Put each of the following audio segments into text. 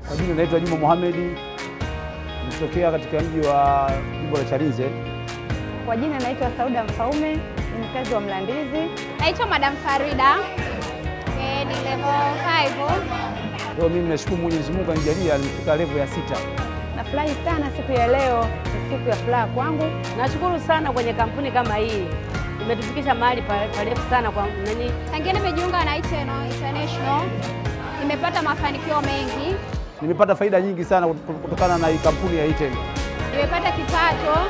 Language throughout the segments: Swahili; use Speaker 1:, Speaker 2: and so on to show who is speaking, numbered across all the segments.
Speaker 1: Kwa jina naitwa Juma Mohamed, nitokea katika mji wa Jimbo la Chalinze.
Speaker 2: Kwa jina naitwa Sauda Mfaume, ni mkazi wa Mlandizi.
Speaker 3: Naitwa Madam Farida, ni level 5.
Speaker 1: Leo mimi nashukuru Mwenyezi Mungu anijalia nimefika level ya 6.
Speaker 2: Nafurahi sana siku ya leo, ni siku ya furaha kwangu.
Speaker 4: Nashukuru sana kwenye kampuni kama hii. Imetufikisha mahali parefu sana kwa nani.
Speaker 3: Tangia nimejiunga na International, nimepata mafanikio mengi.
Speaker 1: Nimepata faida nyingi sana kutokana na hii kampuni ya Iten.
Speaker 3: Nimepata kipato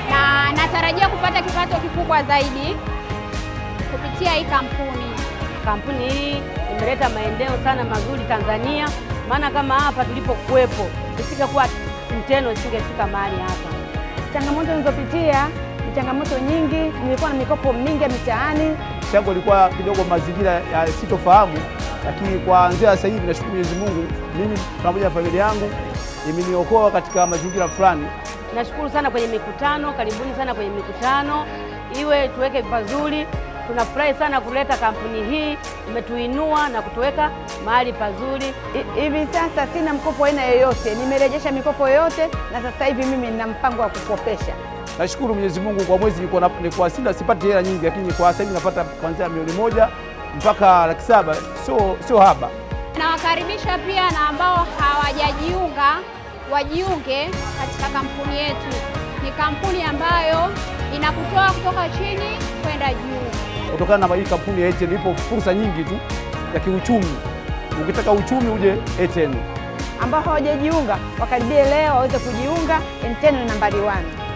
Speaker 3: na natarajia kupata kipato kikubwa zaidi kupitia hii kampuni.
Speaker 4: Kampuni hii imeleta maendeleo sana mazuri Tanzania, maana kama hapa tulipokuwepo isingekuwa Mteno isingefika mahali hapa.
Speaker 2: Changamoto nilizopitia ni changamoto nyingi, nilikuwa na mikopo mingi ya mitaani.
Speaker 1: Chango ilikuwa kidogo mazingira ya sitofahamu, lakini kuanzia sasa hivi nashukuru Mwenyezi Mungu, mimi pamoja na familia yangu imeniokoa katika mazingira fulani.
Speaker 4: Nashukuru sana kwenye mikutano, karibuni sana kwenye mikutano, iwe tuweke pazuri. Tunafurahi sana kuleta kampuni hii, imetuinua na kutuweka mahali pazuri.
Speaker 2: Hivi sasa sina mkopo aina yoyote, nimerejesha mikopo yote na sasa hivi mimi nina mpango wa kukopesha.
Speaker 1: Nashukuru Mwenyezi Mungu, kwa mwezi nilikuwa sipati hela nyingi, lakini kwa sasa hivi napata kuanzia milioni 1 mpaka 700,000, sio haba.
Speaker 3: Nawakaribisha pia na ambao hawajajiunga wajiunge katika kampuni yetu. Ni kampuni ambayo inakutoa kutoka chini kwenda juu.
Speaker 1: Kutokana na hii kampuni ya Iten ipo fursa nyingi tu ya kiuchumi. Ukitaka uchumi uje Iten.
Speaker 2: Ambao hawajajiunga wakaribie leo waweze kujiunga. Iten ni nambari 1.